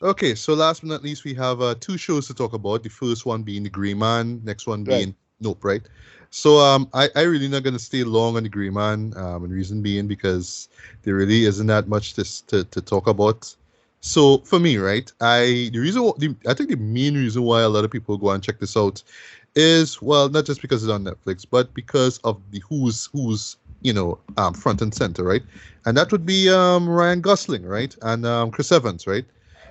Okay, so last but not least, we have two shows to talk about. The first one being The Grey Man, next one Right. being Nope, right? So I really not gonna stay long on The Grey Man, and reason being because there really isn't that much to talk about. So for me, right, I think the main reason why a lot of people go and check this out is, well, not just because it's on Netflix, but because of the who's front and center, right? And that would be Ryan Gosling, right, and Chris Evans, right?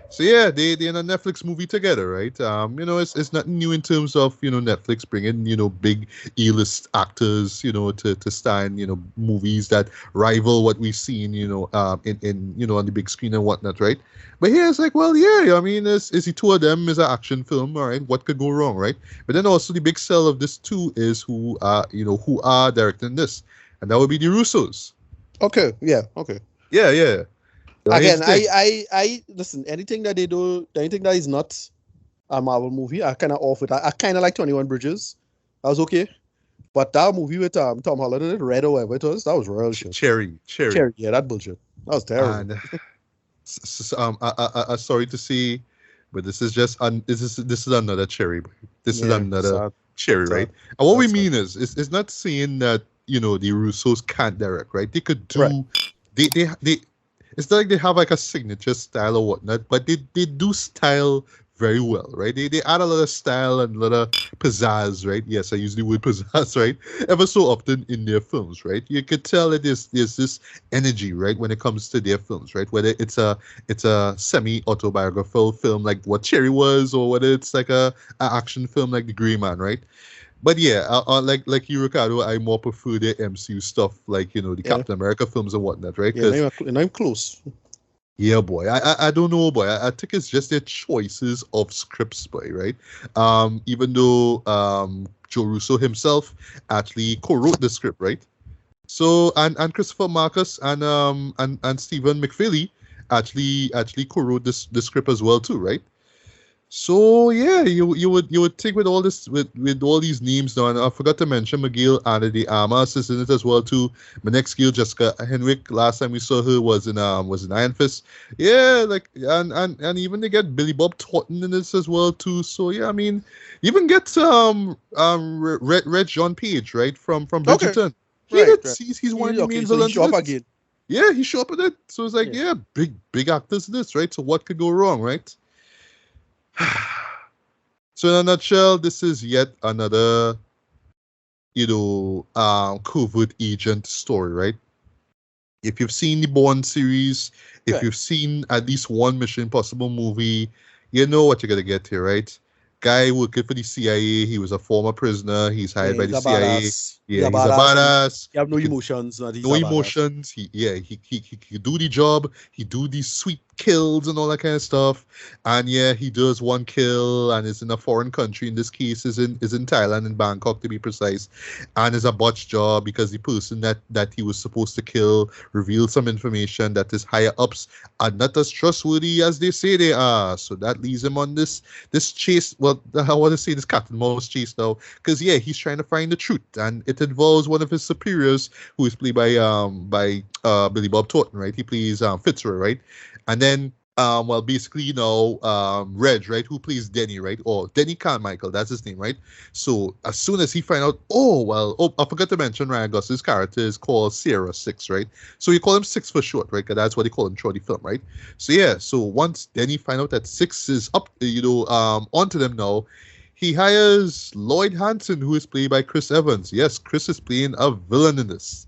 So yeah, they in a Netflix movie together, right? It's nothing new in terms of Netflix bringing big A-list actors to star in movies that rival what we've seen in on the big screen and whatnot, right? But here it's like, well, yeah, I mean, is the two of them is an action film, all right? What could go wrong, right? But then also the big sell of this too is who are directing this, and that would be the Russos. Okay. Yeah. Okay. Yeah, yeah. So here's Again, the thing. I listen. Anything that they do, anything that is not a Marvel movie, I kind of off with. I kind of like 21 Bridges. That was okay. But that movie with Tom Holland in it, Red or whatever it was, that was real shit. Cherry, Cherry, yeah, that bullshit. That was terrible. and sorry to see, but this is another cherry. This is Yeah, another sad, cherry, sad. right? And what we That's sad. mean is not saying that the Russos can't direct, right? They could Right. do, they. It's not like they have like a signature style or whatnot, but they do style very well, right? They add a lot of style and a lot of pizzazz, right? Yes, I use the word pizzazz, right? Ever so often in their films, right? You could tell that there's this energy, right, when it comes to their films, right? Whether it's a semi-autobiographical film like what Cherry was, or whether it's like a action film like The Grey Man, right? But yeah, like you, Ricardo, I more prefer the MCU stuff, like the Yeah, Captain America films and whatnot, right? yeah. Because Now I'm close. yeah, boy. I don't know, boy. I think it's just their choices of scripts, boy, right? Even though Joe Russo himself actually co-wrote the script, right? So and Christopher Marcus and Stephen McFeely actually co-wrote the script as well too, right? So yeah, you would think with all this with all these names now, and I forgot to mention Miguel Ana de Armas is in it as well too. My next skill, Jessica Henwick. Last time we saw her was in Iron Fist. Yeah, like and even they get Billy Bob Thornton in this as well too. So yeah, I mean, even get Red John Page, right, from Okay. Bridgerton. He Right. did Right. he's one of the Okay. main So he villains show in up it. again. Yeah, he showed up in it. So it's like, Yeah. yeah, big actors in this, right? So what could go wrong, right? So in a nutshell, this is yet another, covert agent story, right? If you've seen the Bourne series, if Right. you've seen at least one Mission Impossible movie, you know what you're gonna get here, right? Guy working for the CIA. He was a former prisoner. He's Yeah. hired by He's the a CIA. badass. He's Yeah, a he's a badass, and badass. you have no He could emotions, but he's no a badass. emotions. He do the job. He do these sweet kills and all that kind of stuff. And yeah, he does one kill and is in a foreign country. In this case, is in Thailand, in Bangkok to be precise. And it's a botched job because the person that he was supposed to kill revealed some information that his higher ups are not as trustworthy as they say they are. So that leaves him on this chase. Well, I want to say this cat and mouse chase now, because yeah, he's trying to find the truth, and it involves one of his superiors who is played by Billy Bob Thornton, right? He plays Fitzroy, right? And then well, basically, Reg, right, who plays Denny, right? Or Denny Carmichael, that's his name, right? So as soon as he find out, I forgot to mention Ryan Gosling's character is called Sierra Six, right? So you call him Six for short, right? Because that's what they call him throughout the film, right? So yeah, so once Denny find out that Six is up, onto them now, he hires Lloyd Hansen, who is played by Chris Evans. Yes, Chris is playing a villain in this.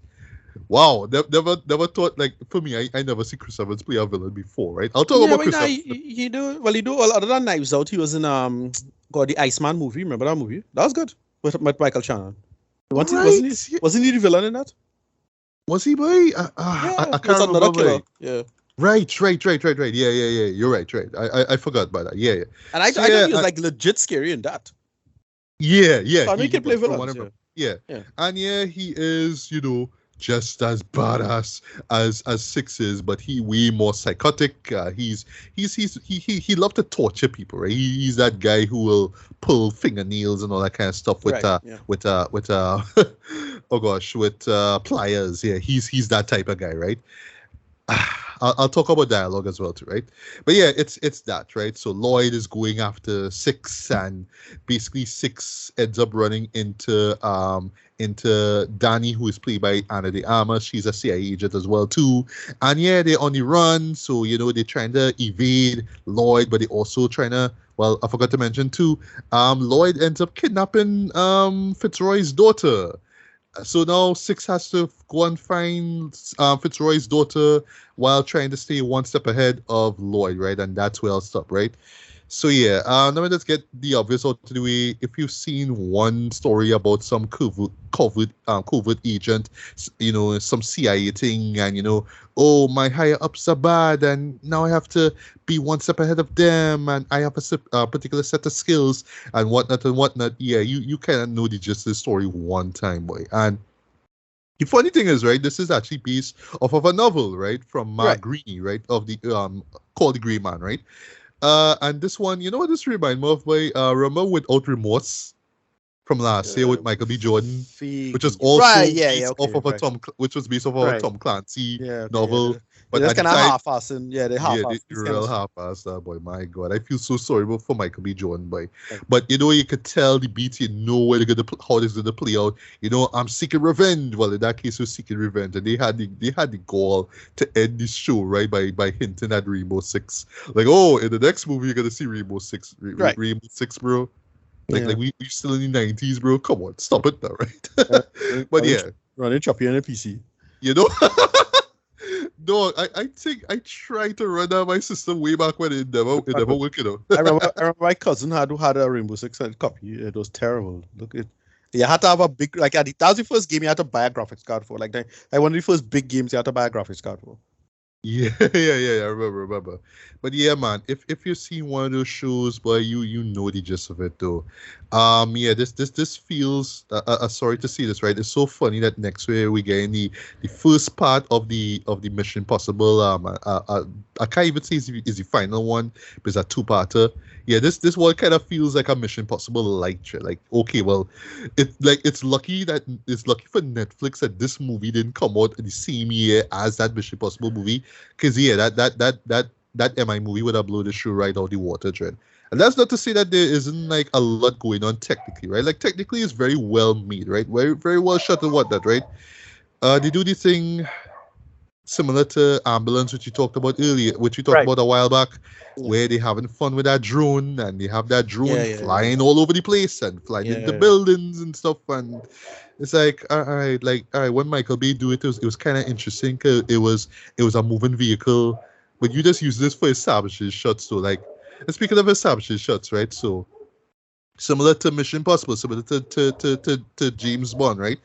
Wow, never thought, like, for me, I never see Chris Evans play a villain before, right? I'll talk Yeah, about but Chris nah, Evans. he do well. He do all other than Knives Out. He was in God, the Iceman movie. Remember that movie? That was good with Michael Shannon. Right? Yeah. Wasn't he the villain in that? Was he, boy? Yeah, I he was can't another remember, killer. boy. Yeah, Right. Yeah. You're right. I forgot about that. Yeah. and I So thought yeah, he was like legit scary in that. yeah. So I mean, he He can play was from villains. whatever. Yeah, Yeah, and yeah, he is, just as badass as Six is, but he way more psychotic. He love to torture people, right? He's that guy who will pull fingernails and all that kind of stuff with right. Yeah, oh gosh, with pliers. Yeah, he's that type of guy, right? I'll talk about dialogue as well too, right? But yeah, it's that, right? So Lloyd is going after Six, and basically Six ends up running into Danny, who is played by Anna de Armas. She's a CIA agent as well too, and yeah, they're on the run. So they're trying to evade Lloyd, but they also trying to. Well, I forgot to mention too. Lloyd ends up kidnapping Fitzroy's daughter. So now Six has to go and find Fitzroy's daughter while trying to stay one step ahead of Lloyd, right? And that's where I'll stop, right? So yeah, let me just get the obvious out of the way. If you've seen one story about some covert agent, some CIA thing, and oh, my higher ups are bad, and now I have to be one step ahead of them, and I have a particular set of skills and whatnot. Yeah, you kind of know the gist of the story one time, boy. And the funny thing is, right, this is actually based off of a novel, right, from Mark Greaney, right, of the called The Grey Man, right. And this one, you know what this reminds me of, boy? Remember Without Remorse from last year with Michael B. Jordan, which was also based off of a Tom Clancy novel. But that's kind of half-assing. Yeah, they half-assed. Yeah, real half-assed, boy. My God, I feel so sorry for Michael B. Jordan, boy. But you could tell the beat. You know where they're gonna how this is gonna play out. I'm seeking revenge. Well, in that case, we're seeking revenge, and they had the goal to end this show right by hinting at Rainbow Six. Like, oh, in the next movie, you're gonna see Rainbow Six, Rainbow Six, bro. Like we still in the 90s, bro. Come on, stop it now, right? But running choppy on a PC. No, I think I tried to run out my system way back when it never worked, I remember my cousin had a Rainbow Six copy. It was terrible. You had to have a big that was the first game you had to buy a graphics card for. Like one of the first big games you had to buy a graphics card for. Yeah, I remember. But yeah, man, if you've seen one of those shows, boy, you know the gist of it though. Yeah, this feels sorry to see this, right? It's so funny that next year we get in the first part of the Mission Impossible. I can't even say is the final one, but it's a two-parter. Yeah, this one kind of feels like a Mission Impossible light shit. Like, okay, well, it's lucky for Netflix that this movie didn't come out in the same year as that Mission Impossible movie, because yeah, that MI movie would have blown the show right out the water, Trent. And that's not to say that there isn't like a lot going on technically, right? Like technically, it's very well made, right? Very very well shot and whatnot, right? They do the thing similar to Ambulance, which you talked about earlier, which we talked about a while back, where they're having fun with that drone, and they have that drone flying all over the place and flying into buildings and stuff. And it's like, all right, when Michael Bay do it, it was kind of interesting because it was a moving vehicle, but you just use this for establishing shots. So like, and speaking of establishing shots, right? So similar to Mission Impossible, similar to James Bond, right?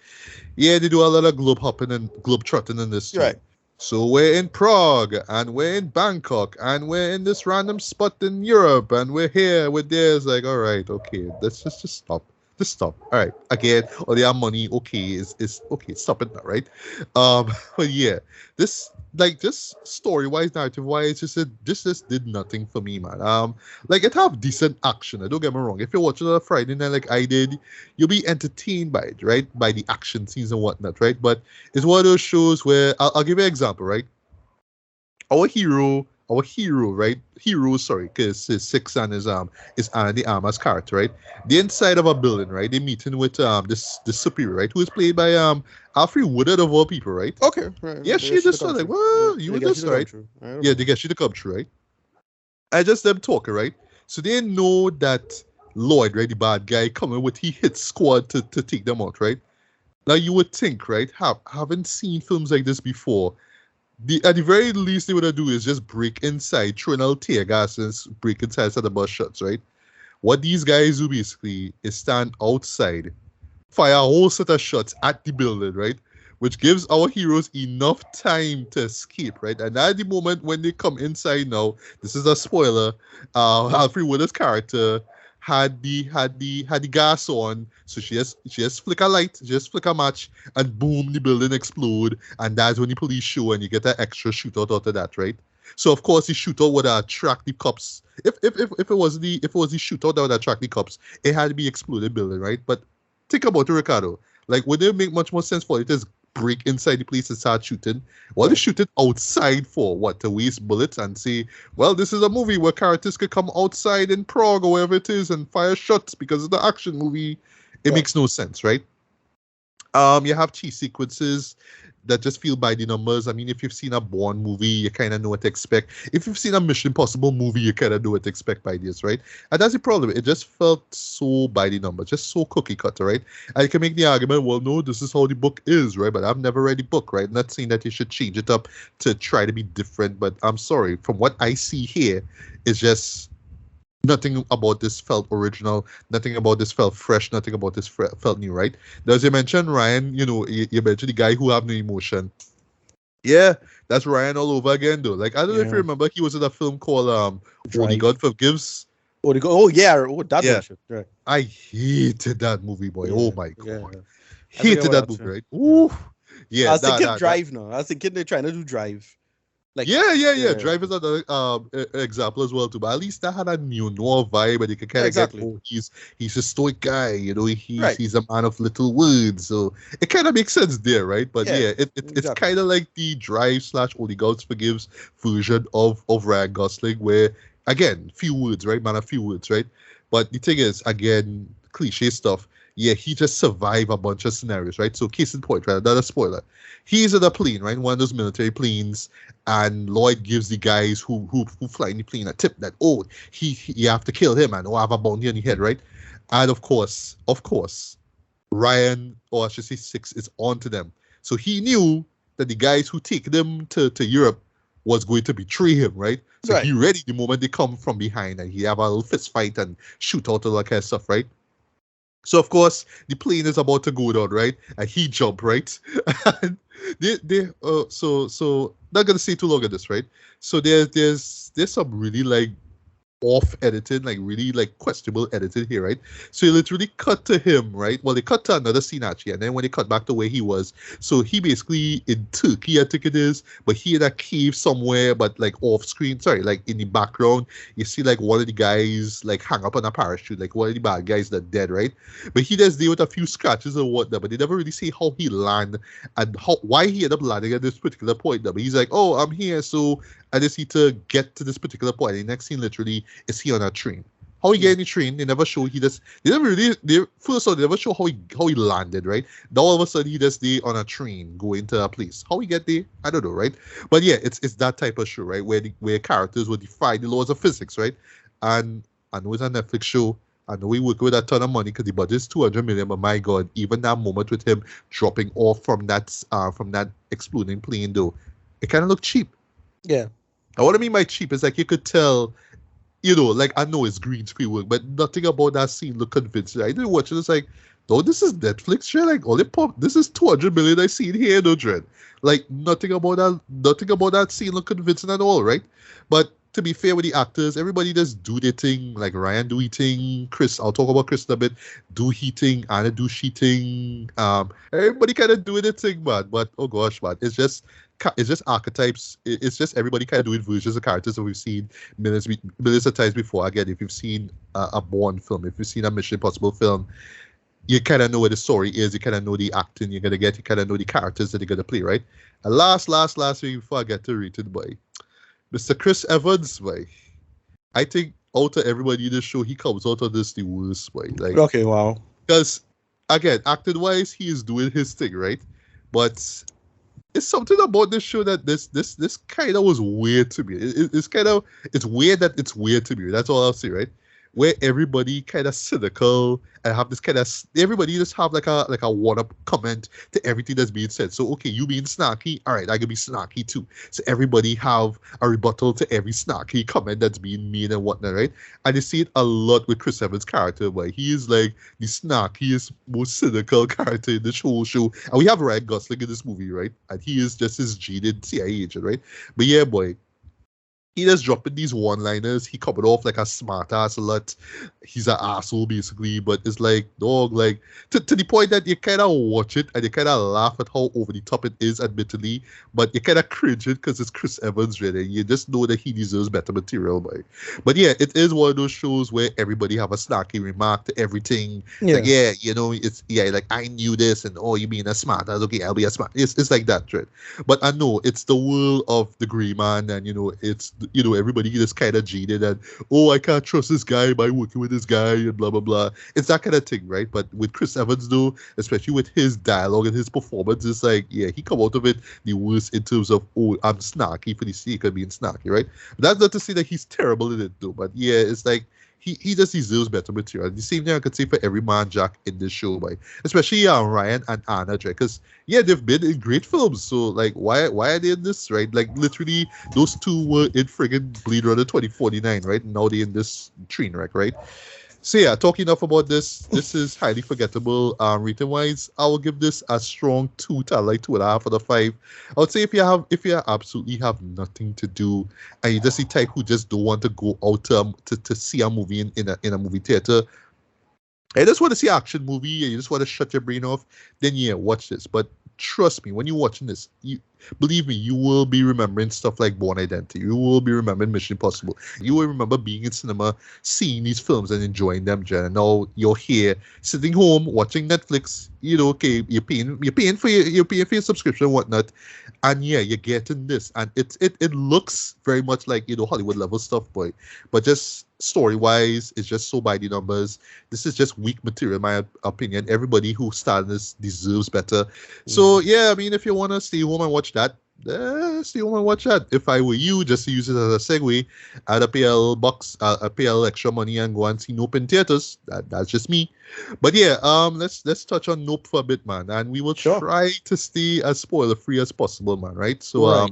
Yeah, they do a lot of globe hopping and globe trotting in this too. Right. So we're in Prague, and we're in Bangkok, and we're in this random spot in Europe, and we're here, we're there. It's like, all right, okay, let's just stop. Just stop. All right, again, all the money, okay, is okay, stop it now, right? But yeah, this story-wise, narrative-wise, just did nothing for me, man. Like it have decent action. Don't get me wrong. If you're watching on a Friday night like I did, you'll be entertained by it, right? By the action scenes and whatnot, right? But it's one of those shows where I'll give you an example, right? Our hero, right? Sorry, because his Six and is Anna de Armas' character, right? The inside of a building, right? They're meeting with this superior, right? Who is played by Alfred Woodard of all people, right? Okay, right. Yeah, she just like, well, you were just right. Yeah, they get you to come true, right? I just them talking, right? So they know that Lloyd, right, the bad guy, coming with he hit squad to take them out, right? Now you would think, right? Haven't seen films like this before. At the very least, they would do is just break inside, throw in a tear gas, and break inside so the bus shuts, right? What these guys do basically is stand outside, fire a whole set of shots at the building, right? Which gives our heroes enough time to escape, right? And at the moment when they come inside now, this is a spoiler, Alfred Woodard's character had the gas on, so she just flick a light, just flick a match, and boom, the building explode, and that's when the police show, and you get an extra shootout out of that, right? So of course the shootout would attract the cops. If it was the shootout that would attract the cops, it had to be exploded building, right? But think about it, Ricardo. Like, would it make much more sense for it is break inside the place and start shooting. Well, they shoot it outside for what? To waste bullets and say, well, this is a movie where characters could come outside in Prague or wherever it is and fire shots because it's an action movie. It makes no sense, right? You have cheese sequences that just feel by the numbers. I mean, if you've seen a Bourne movie, you kind of know what to expect. If you've seen a Mission Impossible movie, you kind of know what to expect by this, right? And that's the problem. It just felt so by the numbers, just so cookie cutter, right? And you can make the argument, well, no, this is how the book is, right? But I've never read the book, right? Not saying that you should change it up to try to be different, but I'm sorry. From what I see here, it's just nothing about this felt original. Nothing about this felt fresh. Nothing about this felt new, right? Now, as you mentioned, Ryan, you mentioned the guy who have no emotion. Yeah, that's Ryan all over again, though. Like, I don't know if you remember, he was in a film called Only God Forgives. That one. Right. I hated that movie, boy. Oh, my God. Yeah. Hated that movie, right? Ooh. Yeah, I was thinking Drive now. I was thinking they're trying to do Drive. Like, Drive is another example as well too. But at least that had a neo-noir vibe, and you can kind of get, he's a stoic guy, he's a man of little words, so it kind of makes sense there, right? But it's kind of like the Drive / Only God Forgives version of Ryan Gosling, where again, few words, right? Man, a few words, right? But the thing is, again, cliche stuff. Yeah, he just survived a bunch of scenarios, right? So case in point, right? Another spoiler. He's in a plane, right? One of those military planes, and Lloyd gives the guys who fly in the plane a tip that, you have to kill him and have a bounty on your head, right? And of course, Ryan, or I should say Six, is on to them. So he knew that the guys who take them to Europe was going to betray him, right? So he ready the moment they come from behind, and he have a little fist fight and shoot out all that kind of stuff, right? So of course the plane is about to go down, right? And he jump, right? And so not gonna say too long of this, right? So there's some really like off edited, like really like questionable edited here, right? So you literally cut to him, right? Well, they cut to another scene actually, and then when they cut back to where he was, so he basically in Turkey, I think it is, but he in a cave somewhere, but like off screen, like in the background, you see like one of the guys like hang up on a parachute, like one of the bad guys that dead, right? But he does deal with a few scratches or whatnot, but they never really say how he land and why he ended up landing at this particular point. But he's like, oh, I'm here, so I just need to get to this particular point. And the next scene literally is he on a train. How he get in the train, they never show first of all, they never show how he landed, right? Now all of a sudden he just there on a train going to a place. How he get there? I don't know, right? But yeah, it's that type of show, right? Where characters will defy the laws of physics, right? And I know it's a Netflix show. I know we work with a ton of money because the budget is 200 million, but my God, even that moment with him dropping off from that exploding plane, though, it kind of looked cheap. Yeah. And what I mean by cheap is like you could tell, like I know it's green screen work, but nothing about that scene looked convincing. I didn't watch it. It's like, no, this is Netflix shit. Like, this is 200 million I seen here, no dread. Like nothing about that scene looked convincing at all, right? But to be fair with the actors, everybody just do their thing. Like Ryan do he thing, Chris, I'll talk about Chris in a bit, do he thing, Anna do she thing. Everybody kind of doing their thing, man. But oh gosh, man, it's just archetypes. It's just everybody kind of doing versions of characters that we've seen millions of times before. Again, if you've seen a Bourne film, if you've seen a Mission Impossible film, you kind of know what the story is. You kind of know the acting you're gonna get. You kind of know the characters that you're gonna play, right? And last week before I get to rated by Mr. Chris Evans, boy. I think out of everybody in the show, he comes out of this the worst, boy. Like, okay, wow. Because again, acting wise, he is doing his thing, right? But it's something about this show that this kind of was weird to me. It's weird that it's weird to me. That's all I'll say, right? Where everybody kind of cynical and have this kind of everybody just have like a one-up comment to everything that's being said. So okay, you being snarky, all right, I can be snarky too. So everybody have a rebuttal to every snarky comment that's being made and whatnot, right? And you see it a lot with Chris Evans' character, but he is like the snarkiest, most cynical character in the whole show. And we have Ryan Gosling in this movie, right? And he is just this jaded CIA agent, right? But yeah, boy. he just dropping these one-liners. He coming off like a smart ass a lot. He's an asshole basically, but it's like dog, like to the point that you kind of watch it and you kind of laugh at how over the top it is, admittedly, but you kind of cringe it because it's Chris Evans, really. You just know that he deserves better material, boy. But yeah, it is one of those shows where everybody have a snarky remark to everything. Yeah. Like yeah, you know, it's yeah, like I knew this, and oh, you being a smart ass, okay, I'll be a smart. It's like that, right? But I know it's the world of the gray man, and it's everybody is kind of jaded, and oh, I can't trust this guy by working with this guy, and blah blah blah. It's that kind of thing, right? But with Chris Evans, though, especially with his dialogue and his performance, it's like yeah, he come out of it the worst in terms of oh, I'm snarky for the sake of being snarky, right? That's not to say that he's terrible in it, though. But yeah, it's like he just deserves better material. The same thing I could say for every man Jack in this show, boy. Especially Ryan and Anna, because yeah, they've been in great films. So like, why are they in this, right? Like literally, those two were in friggin' Blade Runner 2049, right? And now they're in this train wreck, right? So yeah, talking enough about this. This is highly forgettable. Rating wise, I will give this a strong 2 to like 2.5 out of 5. I would say if you absolutely have nothing to do and you're just the type who just don't want to go out to see a movie in a movie theater, I just want to see an action movie and you just want to shut your brain off, then yeah, watch this. But trust me, when you're watching this, believe me, you will be remembering stuff like Born Identity. You will be remembering Mission Impossible. You will remember being in cinema, seeing these films and enjoying them, Jen. And now you're here, sitting home, watching Netflix. Okay, you're paying for your subscription and whatnot. And yeah, you're getting this. And it looks very much like, Hollywood level stuff, boy. But just story-wise, it's just so by the numbers. This is just weak material, in my opinion. Everybody who started this deserves better. So yeah, I mean, if you want to stay home and watch that, stay home and watch that. If I were you, just to use it as a segue, add a PL box, a PL extra money and go and see Nope in theaters. That's just me. But yeah, let's touch on Nope for a bit, man, and we will try to stay as spoiler free as possible, man. Right? So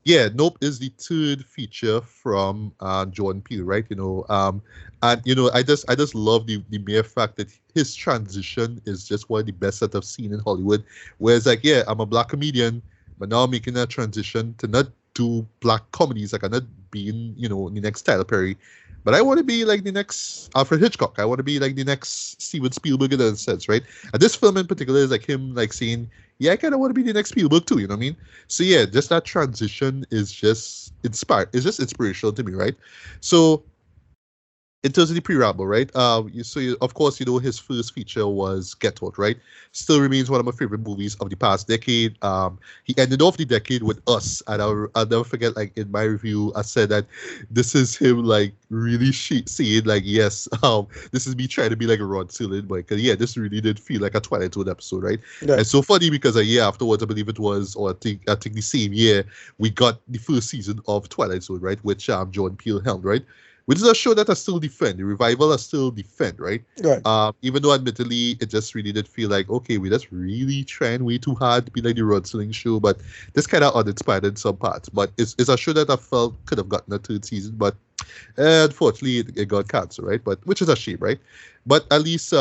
yeah, Nope is the third feature from Jordan Peele, right? And I just love the mere fact that his transition is just one of the best that I've seen in Hollywood. Whereas like, yeah, I'm a black comedian, but now I'm making that transition to not do black comedies. Like I'm not being, the next Tyler Perry, but I want to be like the next Alfred Hitchcock. I want to be like the next Steven Spielberg in that sense, right? And this film in particular is like him like saying, yeah, I kind of want to be the next Spielberg too, you know what I mean? So yeah, just that transition is just inspired. It's just inspirational to me, right? So in terms of the preamble, right? Of course, his first feature was Get Out, right? Still remains one of my favorite movies of the past decade. He ended off the decade with Us, and I'll never forget, like in my review, I said that this is him like really saying like, yes, this is me trying to be like a Rod Serling, but because yeah, this really did feel like a Twilight Zone episode, right? Yeah. And so funny because a year afterwards, I believe it was, or I think the same year, we got the first season of Twilight Zone, right? Which Jordan Peele helmed, right? Which is a show that I still defend. The revival I still defend, right? Right. Even though admittedly it just really did feel like, okay, we just really trying way too hard to be like the Rod Serling show, but this kind of uninspired in some parts. But it's a show that I felt could have gotten a third season, but unfortunately it got canceled, right? But which is a shame, right? But at least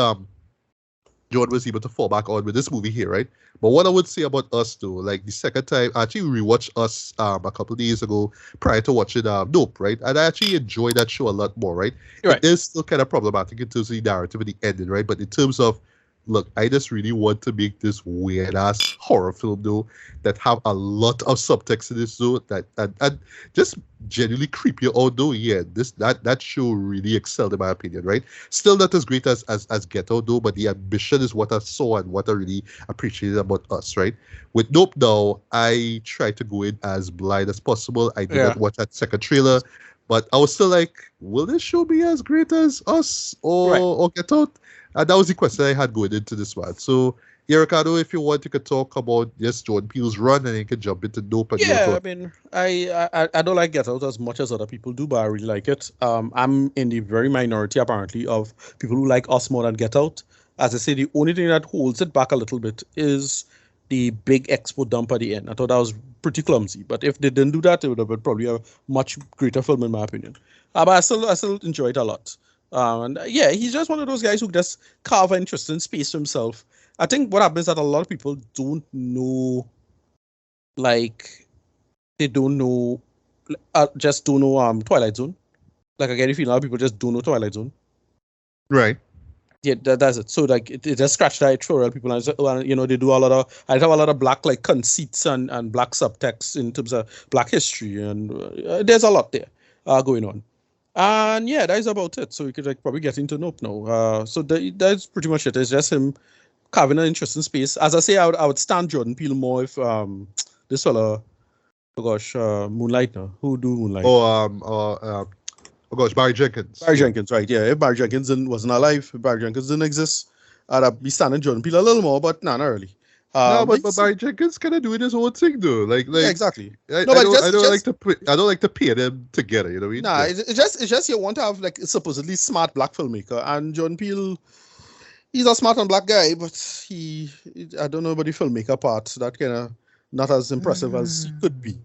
Jordan was able to fall back on with this movie here, right? But what I would say about Us, though, like the second time, I actually rewatched Us a couple of days ago prior to watching Nope, right? And I actually enjoyed that show a lot more, right? It is still kind of problematic in terms of the narrative and the ending, right? But in terms of, look, I just really want to make this weird-ass horror film, though, that have a lot of subtext in this, though, that and just genuinely creep you out, though. Yeah, that show really excelled, in my opinion, right? Still not as great as Get Out, though, but the ambition is what I saw and what I really appreciated about Us, right? With Nope, though, I tried to go in as blind as possible. I did not watch that second trailer, but I was still like, will this show be as great as Us or Get Out? That was the question I had going into this one. So, yeah, Ricardo, if you want, you could talk about Jordan Peele's run, and you can jump into Nope. I mean, I don't like Get Out as much as other people do, but I really like it. I'm in the very minority, apparently, of people who like Us more than Get Out. As I say, the only thing that holds it back a little bit is the big expo dump at the end. I thought that was pretty clumsy, but if they didn't do that, it would have been probably a much greater film, in my opinion. But I still enjoy it a lot. And yeah, he's just one of those guys who just carve an interesting space for himself. I think what happens is that a lot of people don't know, like, they don't know just don't know Twilight Zone. Like I get a feeling a lot of people just don't know Twilight Zone. Right. Yeah, that's it. So like it just scratched that for real people, and they do a lot of. I have a lot of black like conceits and black subtext in terms of black history, and there's a lot there going on. And yeah, that is about it. So we could like probably get into Nope now. So that's pretty much it. It's just him carving an interesting space. As I say, I would stand Jordan Peele more if this fella, oh gosh, Moonlight now. Who do Moonlight? Oh gosh, Barry Jenkins. Barry Jenkins, right? Yeah, if Barry Jenkins wasn't alive, if Barry Jenkins didn't exist, I'd be standing Jordan Peele a little more, but nah, not really. No, but Barry Jenkins kind of doing his own thing though. Like yeah, exactly. I don't like to pair them together. You know what I mean? Nah, it's just you want to have like a supposedly smart black filmmaker, and Jordan Peele, he's a smart and black guy, but I don't know about the filmmaker part. That kind of not as impressive as he could be.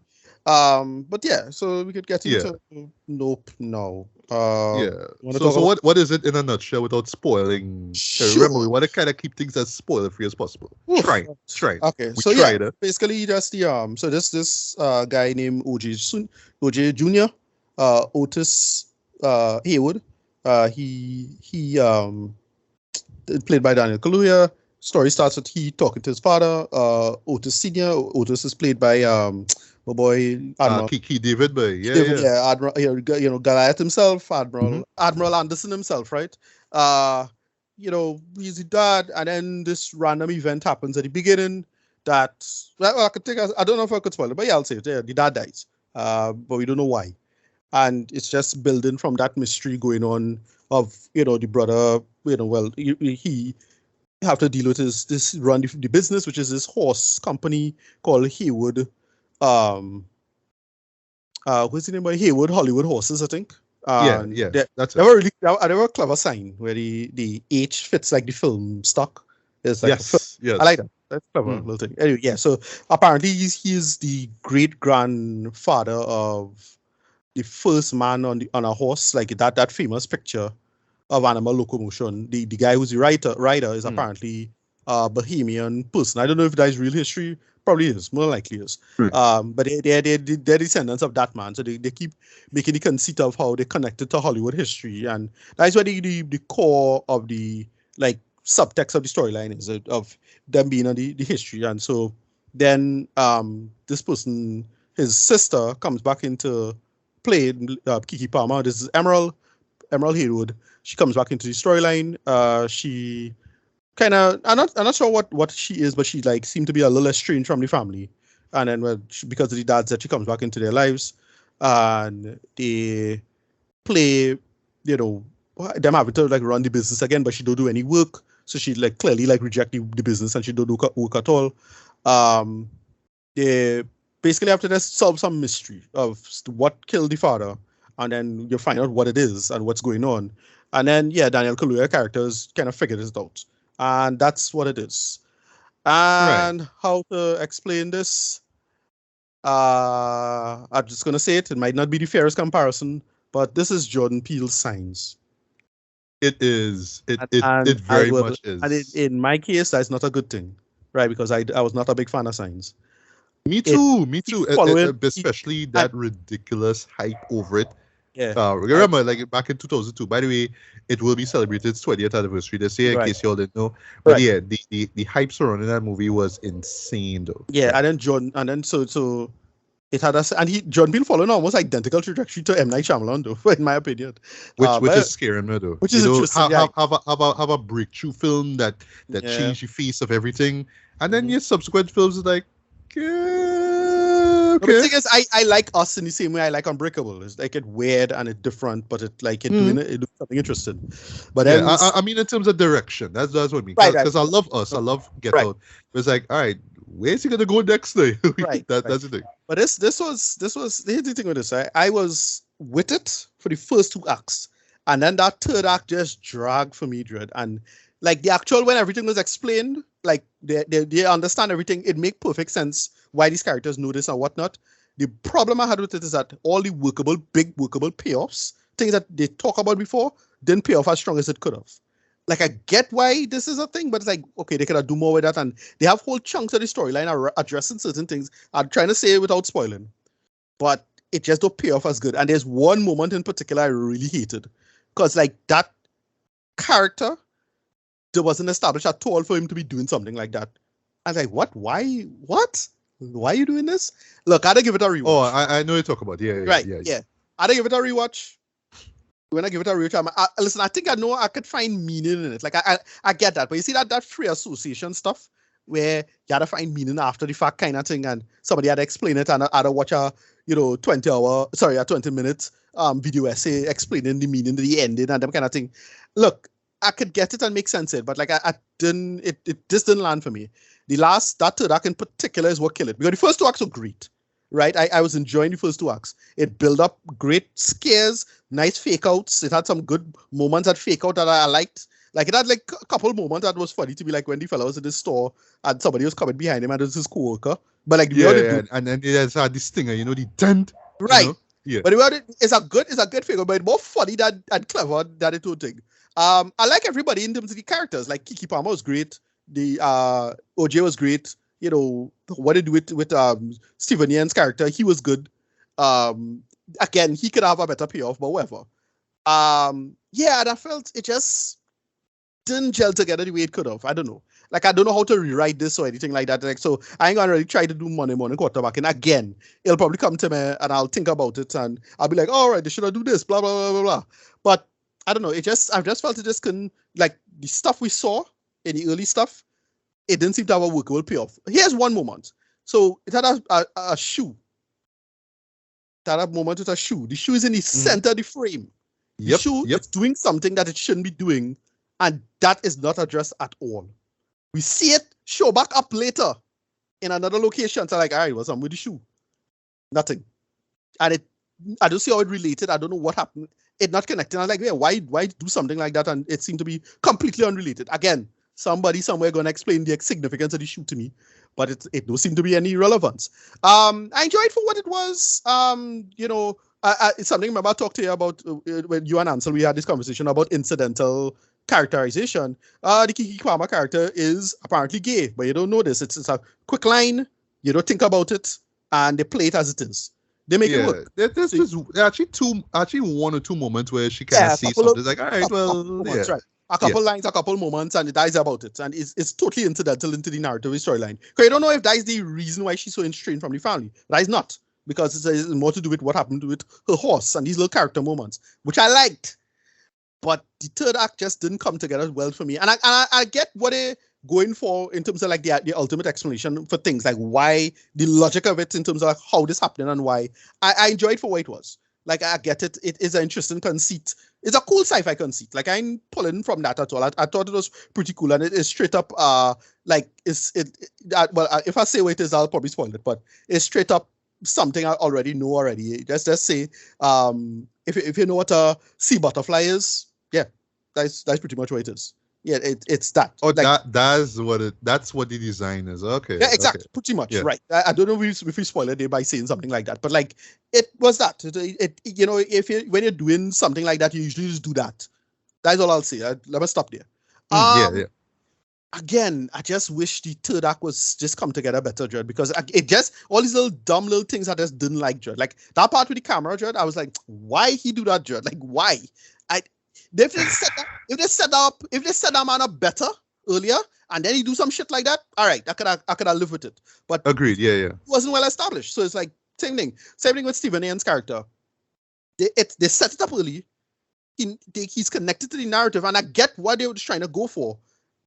But yeah, so we could get into Nope now. So what is it in a nutshell without spoiling? Sure. Remember, we want to kind of keep things as spoiler free as possible. Try. Okay, we so tried yeah, basically that's the so this guy named OJ Jr. Otis Haywood. He played by Daniel Kaluuya. Story starts with he talking to his father, Otis Senior. Otis is played by my boy Admiral Kiki David, but Admiral, Goliath himself, Admiral Anderson himself, right? He's the dad, and then this random event happens at the beginning that I could take. I don't know if I could spoil it, but yeah, I'll say it. Yeah, the dad dies, but we don't know why, and it's just building from that mystery going on of the brother. He have to deal with this run the business, which is this horse company called Haywood. What's the name of Haywood Hollywood Horses, I think. That's they were really they were a clever sign where the H fits like the film stock. It's like yes. I like that. That's a clever little thing. Anyway, yeah. So apparently he's the great grandfather of the first man on a horse, like that famous picture of animal locomotion. The guy who's the rider is apparently a Bohemian person. I don't know if that is real history. Probably is, more likely is. But they're descendants of that man. So they keep making the conceit of how they connected to Hollywood history. And that's where the core of the like subtext of the storyline is of them being on the history. And so then this person, his sister, comes back into play, Kiki Palmer. This is Emerald Haywood. She comes back into the storyline. She kind of, I'm not sure what she is, but she like seemed to be a little estranged from the family, and then because of the dads that she comes back into their lives, and they play, them having to like run the business again, but she don't do any work, so she like clearly like reject the business and she don't do work at all. They basically have to just solve some mystery of what killed the father, and then you find out what it is and what's going on, and then Daniel Kaluuya characters kind of figure this out. And that's what it is. And how to explain this? I'm just going to say it. It might not be the fairest comparison, but this is Jordan Peele's Signs. It is. It very much is. And in my case, that's not a good thing, right? Because I was not a big fan of Signs. Me too. Especially that ridiculous hype over it. Yeah. Remember, like back in 2002. By the way, it will be celebrated its 20th anniversary this year, in case y'all didn't know. But yeah, the hype surrounding that movie was insane, though. Yeah, and then so it had Jordan Peele followed an almost identical trajectory to M. Night Shyamalan, though, in my opinion. Which is scaring me, though. Which is interesting. Have a breakthrough film that changed the face of everything, and then your subsequent films is like. Okay. The thing is, I like Us in the same way I like Unbreakable. It's like it's weird and it's different, but it doing something interesting. But then, I mean, in terms of direction, that's what I mean. Because I love Us, I love Get Out. It's like, all right, where's he gonna go next day? That's the thing. But this was here's the thing with this. I was with it for the first two acts, and then that third act just dragged for me, Dread. And like the actual when everything was explained, like they understand everything. It make perfect sense why these characters know this and whatnot. The problem I had with it is that all the big workable payoffs, things that they talk about before, didn't pay off as strong as it could have. Like I get why this is a thing, but it's like, okay, they could have do more with that, and they have whole chunks of the storyline are addressing certain things. I'm trying to say it without spoiling, but it just don't pay off as good. And there's one moment in particular I really hated, because like that character, there wasn't established at all for him to be doing something like that. I was like, what? Why? What? Why are you doing this? Look, I had to give it a rewatch. Oh, I know you talk about. Yeah. I had to give it a rewatch. When I give it a rewatch, listen, I think I know I could find meaning in it. Like I get that, but you see that free association stuff where you had to find meaning after the fact kind of thing, and somebody had to explain it, and I had to watch a 20 minute video essay explaining the meaning, the ending, and that kind of thing. Look, I could get it and make sense of it, but like I didn't. It just didn't land for me. That third act in particular is what killed it, because the first two acts were great, right? I was enjoying the first two acts. It built up great scares, nice fake outs. It had some good moments at fake out that I liked. Like it had like a couple of moments that was funny to be like when the fellow was in the store and somebody was coming behind him and it was his co-worker. But like and then it has had this stinger, the dent. Right. Yeah. But it's a good figure, but it's more funny and clever than it would think. I like everybody in terms of the characters. Like Keke Palmer was great. The OJ was great. What they do with Steven Yeun's character, he was good. Again, he could have a better payoff, but whatever. And I felt it just didn't gel together the way it could have. I don't know. Like, I don't know how to rewrite this or anything like that. Like, so I ain't gonna really try to do Monday morning quarterback. And again, it'll probably come to me and I'll think about it and I'll be like, all right, they should have do this, blah, blah, blah, blah, blah. But I don't know. I've just felt it just couldn't, like, the stuff we saw in the early stuff, it didn't seem to have a workable payoff. Here's one moment. So it had a shoe. It had a moment with a shoe. The shoe is in the center of the frame. The shoe is doing something that it shouldn't be doing, and that is not addressed at all. We see it show back up later in another location. So like, all right, what's wrong with the shoe? Nothing. And I don't see how it related. I don't know what happened. It not connecting. I'm like, yeah, why do something like that? And it seemed to be completely unrelated. Again, somebody somewhere going to explain the significance of the shoe to me, but it don't seem to be any relevance. I enjoyed it for what it was. It's something I remember I talked to you about when you and Ansel, we had this conversation about incidental characterization. The Keke Palmer character is apparently gay, but you don't know this. It's a quick line, you don't think about it, and they play it as it is. They make it work. There's actually one or two moments where she kind of says something. It's like, all right, moments, right. A couple lines, a couple moments, and it dies about it. And it's totally incidental into the narrative storyline. Because you don't know if that is the reason why she's so estranged from the family. That is not. Because it's more to do with what happened with her horse and these little character moments, which I liked. But the third act just didn't come together well for me. And I get what they're going for in terms of like the ultimate explanation for things, like why, the logic of it in terms of like how this happened and why. I enjoyed for what it was. Like, I get it. It is an interesting conceit. It's a cool sci-fi conceit. Like, I ain't pulling from that at all. I thought it was pretty cool. And it is straight up, if I say what it is, I'll probably spoil it. But it's straight up something I already know already. Just say, if you know what a sea butterfly is, yeah, that's pretty much what it is. Yeah, it's that. Oh, like, that's what the design is. Okay. Yeah, exactly. Okay. Pretty much, right. I don't know if we spoil it by saying something like that, but like it was that. When you're doing something like that, you usually just do that. That's all I'll say. Let me stop there. Yeah. Again, I just wish the third act was just come together better, Judd, because it just all these little dumb little things I just didn't like, Judd. Like that part with the camera, Judd, I was like, why he do that, Judd? Like why? If they set that man up better earlier and then he do some shit like that, all right, I could have lived with it. But agreed, yeah. It wasn't well established. So it's like same thing with Steven Yeun's character. They set it up early. He's connected to the narrative, and I get what they were trying to go for.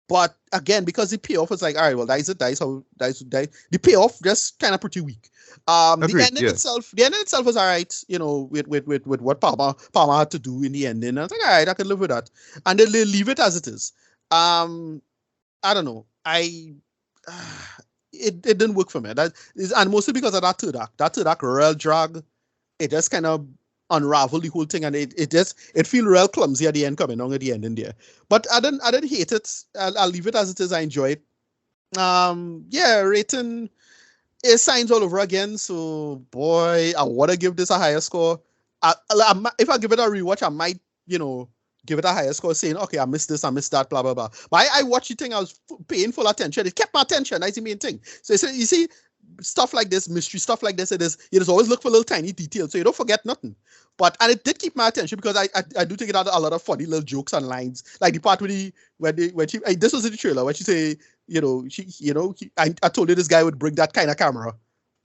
But again, because the payoff is like, all right, well, that is it. The payoff just kind of pretty weak. Agreed, the ending itself was all right, with what Palmer had to do in the ending. I was like, all right, I can live with that. And they leave it as it is. I don't know. It didn't work for me. And mostly because of that third act. That third act, real drag. It just kind of unravel the whole thing, and it feel real clumsy at the end, coming on at the end in there. But I didn't hate it. I'll leave it as it is. I enjoy it. Rating is signs all over again. So boy, I want to give this a higher score. If I give it a rewatch, I might give it a higher score, saying, okay, I missed this, I missed that, blah blah blah. But I watched the thing. I was paying full attention. It kept my attention. That's the main thing. So you see, stuff like this, mystery stuff like this, you just always look for little tiny details so you don't forget nothing. And it did keep my attention because I do think it had a lot of funny little jokes and lines, like the part when she this was in the trailer when she say, I told you this guy would bring that kind of camera.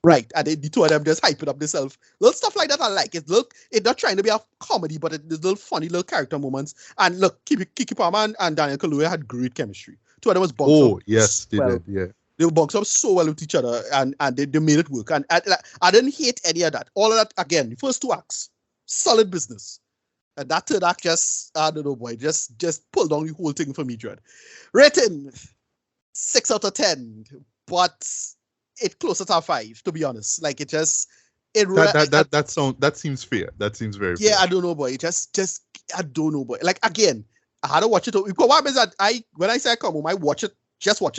Right, and the two of them just hype it up themselves. Little stuff like that I like. It's not trying to be a comedy, but there's little funny little character moments. And look, Kiki Palmer and Daniel Kaluuya had great chemistry. Two of them was bunked up. Oh, yes, they did, yeah. They were bunked up so well with each other, and they made it work. And I didn't hate any of that. All of that, again, the first two acts, solid business. And that third act just, I don't know, boy, just pulled down the whole thing for me, Dread. Rating, 6 out of 10. But it closer to a 5, to be honest. Like that seems fair. That seems very fair. Yeah, I don't know, boy. Just I don't know, boy. Like again, I had to watch it. Because what happens that when I say I come home, I watch it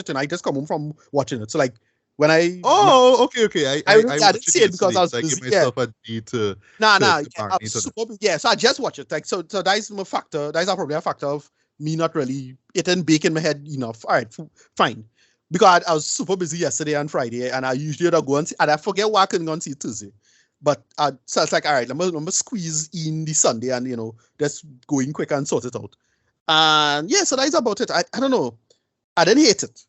and I just come home from watching it. So like when I okay. I didn't see it because I was busy. Give myself a day to yeah. So I just watch it. Like so that is my factor. That is probably a factor of me not really it didn't bake in my head enough. All right, fine. Because I was super busy yesterday and Friday, and I usually would go and see, and I forget why I couldn't go and see Tuesday. But so it's like, all right, let me squeeze in the Sunday and, just go in quick and sort it out. And yeah, so that is about it. I don't know. I didn't hate it.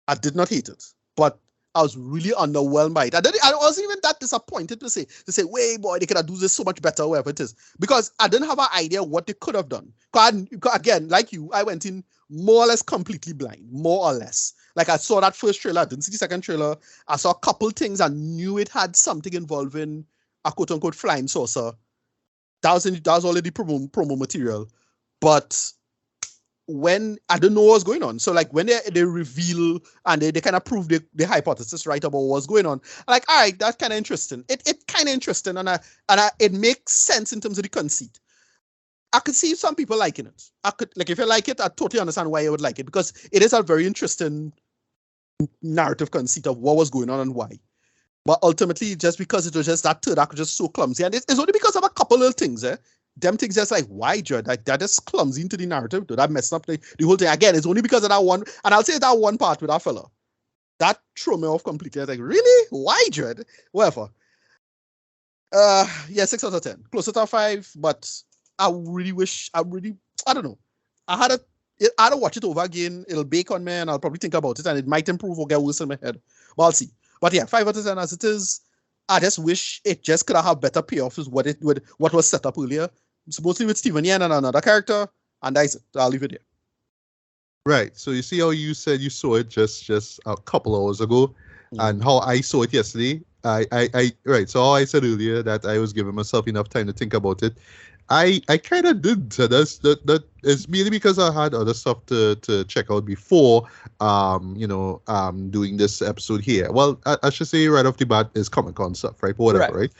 I did not hate it. But I was really underwhelmed by it. I wasn't even that disappointed to say, wait, boy, they could have done this so much better, whatever it is. Because I didn't have an idea what they could have done. Because again, like you, I went in more or less completely blind, more or less. Like I saw that first trailer, I didn't see the second trailer. I saw a couple things and knew it had something involving a quote-unquote flying saucer. That was already promo material. But when I didn't know what was going on. So like when they reveal and they kind of prove the hypothesis right about what's going on, I'm like, all right, that's kind of interesting. It kind of interesting and it makes sense in terms of the conceit. I could see some people liking it. If you like it, I totally understand why you would like it because it is a very interesting narrative conceit of what was going on and why. But ultimately, just because it was just that third act was just so clumsy, and it's only because of a couple little things, them things just like, why, Judd? Like, that is clumsy into the narrative. That messed up the whole thing. Again, it's only because of that one, and I'll say that one part with that fella. That threw me off completely. I was like, really? Why, Judd? Whatever. Yeah, 6 out of 10. Closer to 5, but I don't know. I had to watch it over again. It'll bake on me and I'll probably think about it and it might improve or get worse in my head. But I'll see. But yeah, 5 out of 10 as it is. I just wish it just could have better payoff with what was set up earlier. It's mostly with Steven Yeun and another character, and that's it. I'll leave it there. Right. So you see how you said you saw it just a couple hours ago, and how I saw it yesterday. Right. So how I said earlier that I was giving myself enough time to think about it. I kind of did. So that is mainly because I had other stuff to check out before, doing this episode here. Well, I should say right off the bat is Comic-Con stuff, right? Whatever, right?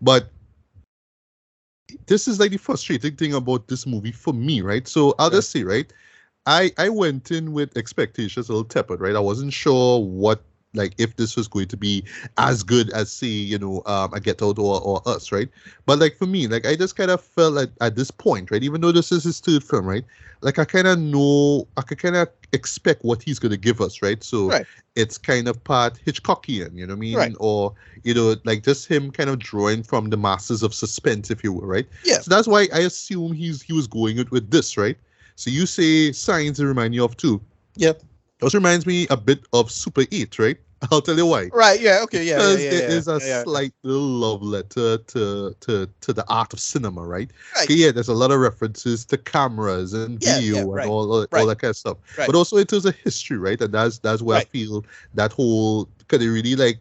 But this is like the frustrating thing about this movie for me, right? So I'll just say, right, I went in with expectations a little tepid, right? I wasn't sure what, like, if this was going to be as good as, say, a Get Out or Us, right? But, like, for me, like, I just kind of felt like at this point, right, even though this is his third film, right, like, I kind of know, I could kind of expect what he's going to give us, right? So it's kind of part Hitchcockian, you know what I mean? Right. Or, like, just him kind of drawing from the masters of suspense, if you will, right? Yeah. So that's why I assume he was going with this, right? So you say Signs remind you of too. Yep. Also reminds me a bit of Super 8, right? I'll tell you why. Right, yeah, okay, yeah. Because there is a slight little love letter to the art of cinema, right? Right. Okay, yeah, there's a lot of references to cameras and video and all that kind of stuff. Right. But also it is a history, right? And that's where I feel that whole, because they really like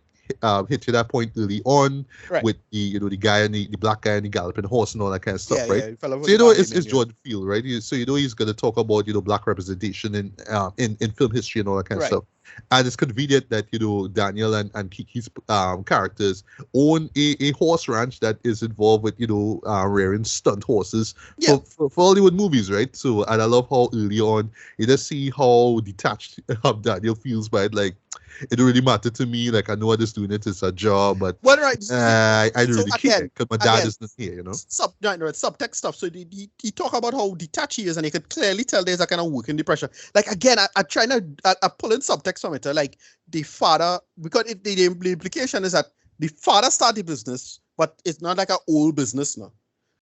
hit to that point early on with the the guy and the black guy and the galloping horse and all that kind of stuff, right? So it's Jordan Peele, right? So he's going to talk about black representation in film history and all that kind of stuff. And it's convenient that Daniel and Kiki's characters own a horse ranch that is involved with rearing stunt horses for Hollywood movies, right? So, and I love how early on you just see how detached Daniel feels by it. Like, it don't really matter to me. Like, I know I'm just doing it. It's a job, but I don't really care because my dad is not here, subtext stuff. So he talk about how detached he is, and you could clearly tell there's a kind of working depression. Like, again, I pull in subtext subtext from it. Like the father, because the implication is that the father started the business, but it's not like an old business now.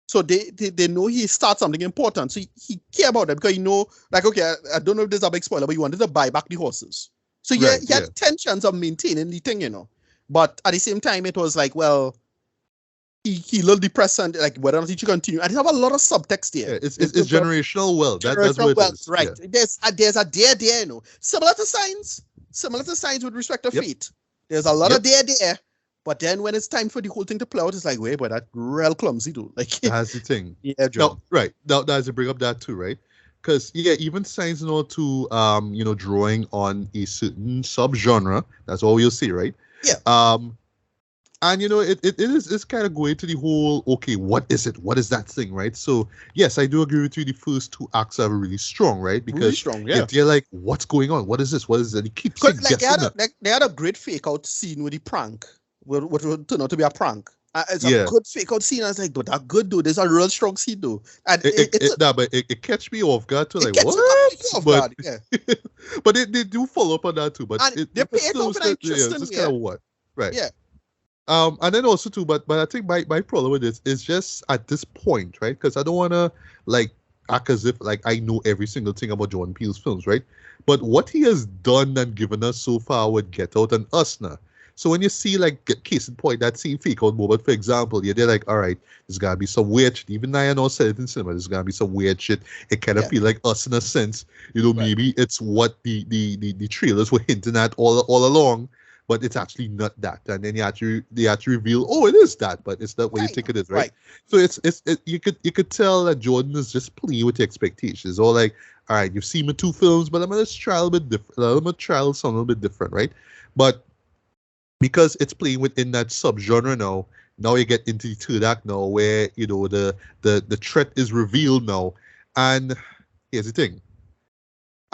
So they know he starts something important. So he care about that because like, okay, I don't know if this is a big spoiler, but he wanted to buy back the horses. So he had intentions of maintaining the thing, But at the same time, it was like, well, he a little depressed and like whether or not he should continue. And they have a lot of subtext there. Yeah, it's generational wealth. That's what it is. Right. Yeah. There's a dare there, Similar to signs with respect to fate. There's a lot of dare there. But then when it's time for the whole thing to play out, it's like, wait, but that real clumsy, though. Like, that's the thing. Yeah, John. Now, as you bring up that too, right? Because even signs to drawing on a certain subgenre. That's all you'll see, right? Yeah. And it's kind of going to the whole, okay, what is it? What is that thing, right? So yes, I do agree with you. The first two acts are really strong, right? Because really strong, yeah. They're like, what's going on? What is this? What is that? He keeps like they had a great fake out scene with the prank, what would turn out to be a prank. It's a good fake out scene. I was like, but that good dude. There's a real strong scene though. And it catch me off guard too. Like what? But they do follow up on that too. But they pay it off in an interesting kind of what, right? Yeah. And then also too, but I think my problem with this is just at this point, right? Because I don't want to like act as if like I know every single thing about Jordan Peele's films, right? But what he has done and given us so far with Get Out and Us now. So when you see like case in point, that same fake out moment, for example, they're like, all right, there's gotta be some weird shit. Even I know said it in cinema, there's gotta be some weird shit. It kind of feel like Us in a sense, maybe it's what the trailers were hinting at all along. But it's actually not that, and then they actually reveal, oh, it is that, but it's not what you think it is, right? So you could tell that Jordan is just playing with the expectations, or like, all right, you've seen my two films, but I'm gonna try a little bit different. I'm gonna try something a little bit different, right? But because it's playing within that subgenre now you get into the third act now, where the threat is revealed now, and here's the thing.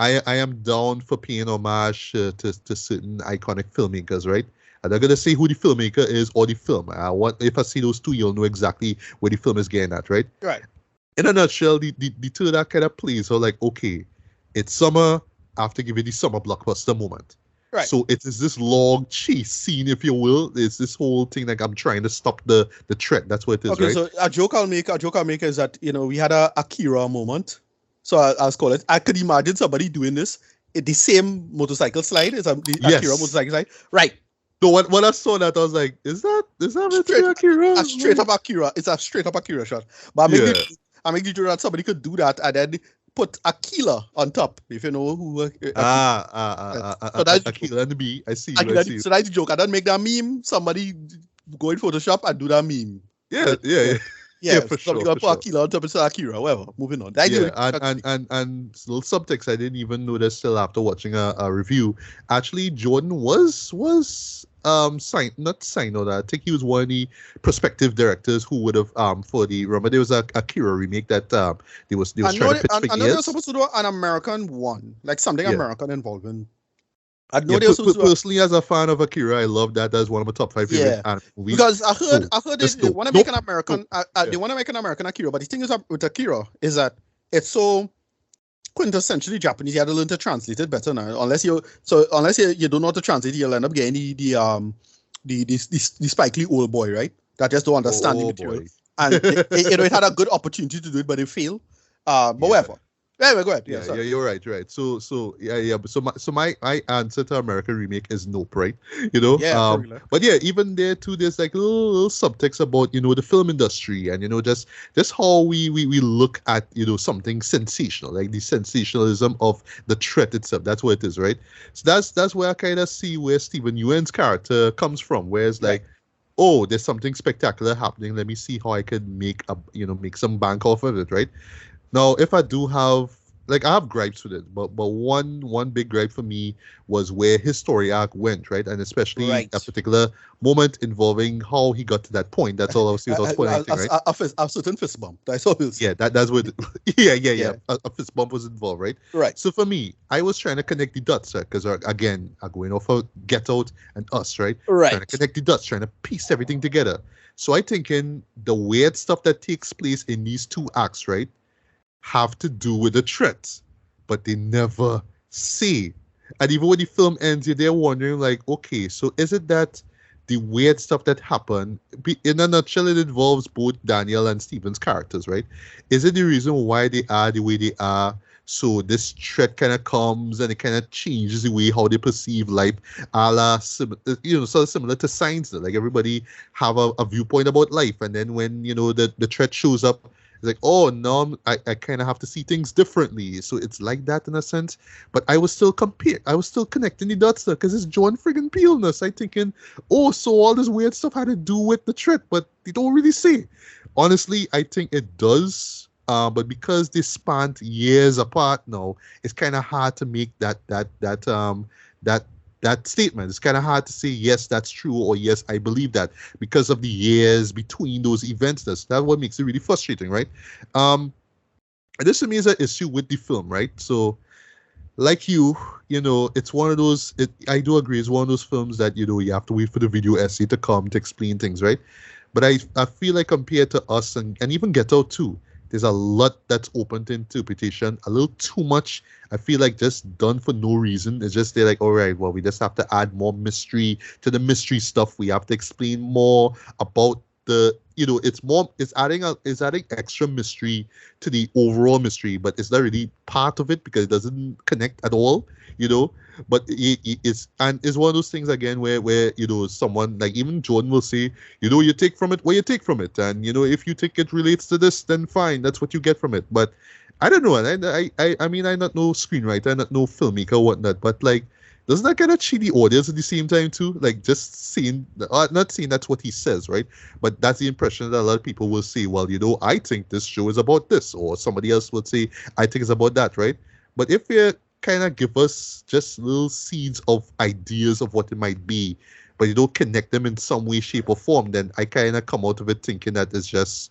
I am down for paying homage to certain iconic filmmakers, right? I'm not going to say who the filmmaker is or the film. If I see those two, you'll know exactly where the film is getting at, right? Right. In a nutshell, the third act kind of plays so like, okay, it's summer, I have to give you the summer blockbuster moment. Right. So it is this long chase scene, if you will. It's this whole thing like I'm trying to stop the threat. That's what it is, okay, right? So a joke I'll make is that, we had a Akira moment. So I'll call it. I could imagine somebody doing this. The same motorcycle slide is Akira motorcycle slide. Right. So when I saw that, I was like, is that Akira? A straight up Akira. It's a straight up Akira shot. But I make the joke that somebody could do that and then put a killer on top, if you know who. So that's Akira and the B. I see. So that's the joke. I don't make that meme. Somebody go in Photoshop and do that meme. Yeah, for sure. Put Akira on top of Akira, whatever. Moving on. And little subtext I didn't even notice till after watching a review. Actually, Jordan was signed on that. I think he was one of the prospective directors who would have remember there was a Akira remake that they was trying to pitch for years. I know they were supposed to do an American one, like something American involving. I know personally, as a fan of Akira, I love that. That's one of my top 5 favorite movies. Because I heard they want to make an American. They want to make an American Akira, but the thing is with Akira is that it's so quintessentially Japanese. You have to learn to translate it better now. Unless you don't know how to translate, you'll end up getting the Spike Lee old boy, right? That just don't understand the material. And it had a good opportunity to do it, but it failed. But whatever. Anyway, go ahead. Yeah, you're right. So my answer to American remake is nope, right? But even there too, there's like little subtext about the film industry and just how we look at something sensational, like the sensationalism of the threat itself. That's what it is, right? So that's where I kind of see where Steven Yeun's character comes from, where it's like, oh, there's something spectacular happening. Let me see how I can make some bank off of it, right? Now, if I do have, I have gripes with it, but one big gripe for me was where his story arc went, right? And especially a particular moment involving how he got to that point. That's all I was saying. Right? A certain fist bump. That's all it was. Yeah, that's what. Yeah. A fist bump was involved, right? Right. So for me, I was trying to connect the dots, because again, I'm going off of Get Out and Us, right? Right. Trying to connect the dots, trying to piece everything together. So I thinking the weird stuff that takes place in these two acts, right, have to do with the threat, but they never say And even when the film ends, you're there wondering, like, okay, so is it that the weird stuff that happened, in a nutshell, it involves both Daniel and Steven's characters, right? Is it the reason why they are the way they are? So this threat kind of comes and it kind of changes the way how they perceive life, a la, sort of similar to science. Like everybody have a viewpoint about life, and then when the threat shows up, it's like, oh, no, I kind of have to see things differently. So it's like that in a sense. But I was still connecting the dots there because it's Jordan friggin' Peele. So I thinking, oh, so all this weird stuff had to do with the threat, but they don't really say. Honestly, I think it does. But because they spanned years apart now, it's kind of hard to make that statement. It's kind of hard to say, yes, that's true, or yes, I believe that, because of the years between those events. That's what makes it really frustrating, right? And this to me is an issue with the film, right? So, like it's one of those, I do agree, it's one of those films that, you have to wait for the video essay to come to explain things, right? But I feel like compared to Us and even Get Out too, there's a lot that's open to interpretation, a little too much. I feel like just done for no reason. It's just they're like, all right, well, we just have to add more mystery to the mystery stuff. We have to explain more about it's adding extra mystery to the overall mystery, but it's not really part of it because it doesn't connect at all, But it's one of those things again where someone like even Jordan will say, you take from it what you take from it, and if you think it relates to this, then fine, that's what you get from it. But I don't know, and I mean, I'm not no screenwriter, I'm not no filmmaker or whatnot, but like, doesn't that kind of cheat the audience at the same time too? Like just seeing, not saying that's what he says, right? But that's the impression that a lot of people will say, well, I think this show is about this, or somebody else would say, I think it's about that, right? But if you kind of give us just little seeds of ideas of what it might be, but you don't connect them in some way, shape, or form, then I kind of come out of it thinking that it's just,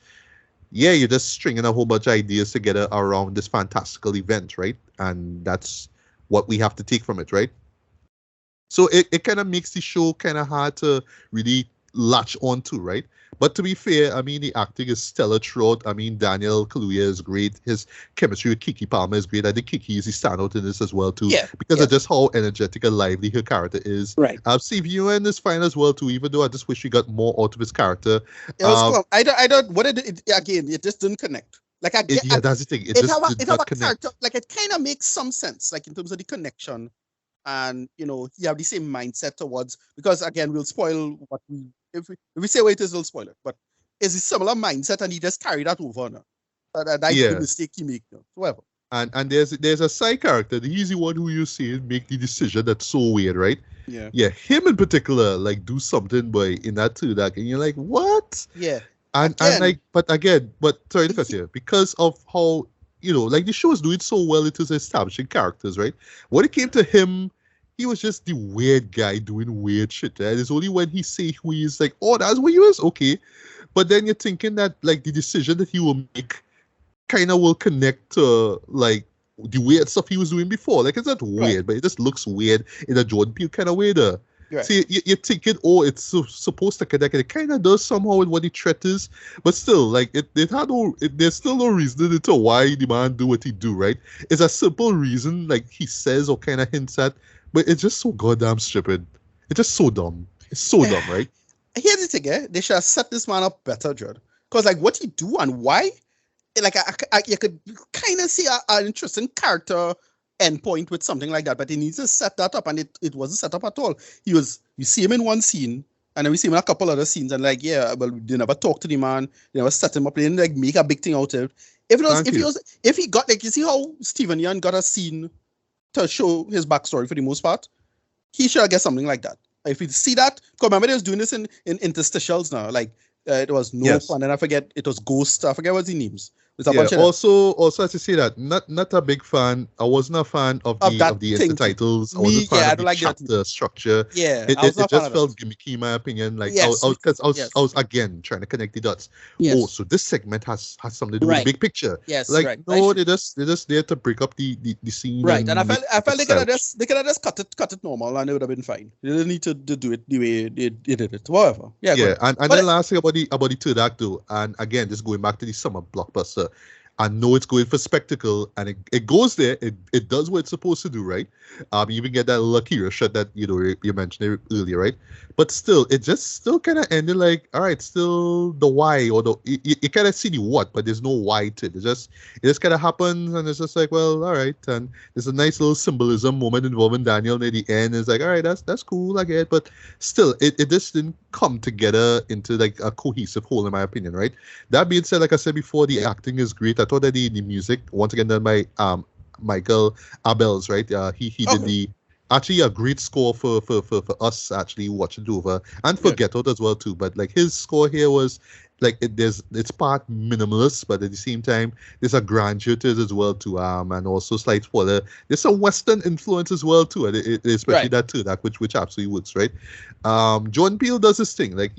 yeah, you're just stringing a whole bunch of ideas together around this fantastical event, right? And that's what we have to take from it, right? So it kind of makes the show kind of hard to really latch onto, right? But to be fair, I mean, the acting is stellar throughout. I mean, Daniel Kaluuya is great. His chemistry with Kiki Palmer is great. I think Kiki is the standout in this as well, too. Yeah, because of just how energetic and lively her character is. Right. Steve Ewan is fine as well, too, even though I just wish we got more out of his character. It was cool. I don't, what it again, it just didn't connect. Like, that's the thing. It just did not connect. Character, like, it kind of makes some sense, like, in terms of the connection. And you have the same mindset towards, because again, we'll spoil what if we say what it is, we'll spoil it. But it's a similar mindset, and he just carried that over now. That's the mistake he made. Whatever. And there's a side character. He's the one who you see make the decision that's so weird, right? Yeah. Yeah. Him in particular, like, do something in that too, that, and you're like, what? Yeah. And like, but sorry to cut you, because of how like the show is doing so well, it is establishing characters, right? When it came to him, he was just the weird guy doing weird shit. And it's only when he say who he is, like, oh, that's what he is, okay. But then you're thinking that, like, the decision that he will make kind of will connect to, like, the weird stuff he was doing before. Like, it's not weird, but it just looks weird in a Jordan Peele kind of way there. Right. See, you're thinking, oh, it's supposed to connect. It kind of does somehow with what the threat is, but still, like, there's still no reason into why the man do what he do, right? It's a simple reason, like he says or kind of hints at, but it's just so goddamn stupid. It's just so dumb. It's so dumb, right? Here's the thing, they should have set this man up better, Judd. Because, like, what he do and why, like, you could kind of see an interesting character endpoint with something like that, but he needs to set that up, and it wasn't set up at all. You see him in one scene, and then we see him in a couple other scenes, and like, yeah, well, they never talk to the man, they never set him up, they didn't like make a big thing out of it. If he got, like, you see how Steven Yeun got a scene to show his backstory for the most part, he should get something like that. If you see that, because remember they was doing this in interstitials now, like it was fun, and I forget, it was Ghost, I forget what's the names. Also as you say that, not a big fan. I wasn't a fan of the intertitles. I wasn't a fan of the like chapter structure. Yeah, it just felt gimmicky, in my opinion. Like, I was again trying to connect the dots. Yes. Oh, so this segment has something to do with the big picture. Yes, like no, they're just there to break up the scene. Right, and I felt they could have just cut it normal, and it would have been fine. They didn't need to do it the way they did it. Whatever. Yeah. And then last thing about the third act though, and again, just going back to the summer blockbuster. I know it's going for spectacle, and it goes there. It does what it's supposed to do, right? You even get that luckier shot that you mentioned it earlier, right? But still, it just still kind of ended like, all right, still the why or the you kind of see the what, but there's no why to it. It just kind of happens, and it's just like, well, all right. And there's a nice little symbolism moment involving Daniel near the end. It's like, all right, that's cool, I get it. But still, it just didn't come together into like a cohesive whole, in my opinion, right? That being said, like I said before, the acting is great. I thought that the music, once again, done by Michael Abels, right? He did the actually a great score for us actually watching it over, and for Get Out as well too. But like his score here was like it's part minimalist, but at the same time there's a grandeur to it as well too. And also slight spoiler, there's some Western influence as well too, and especially that too, that which absolutely works, right? Jordan Peele does his thing, like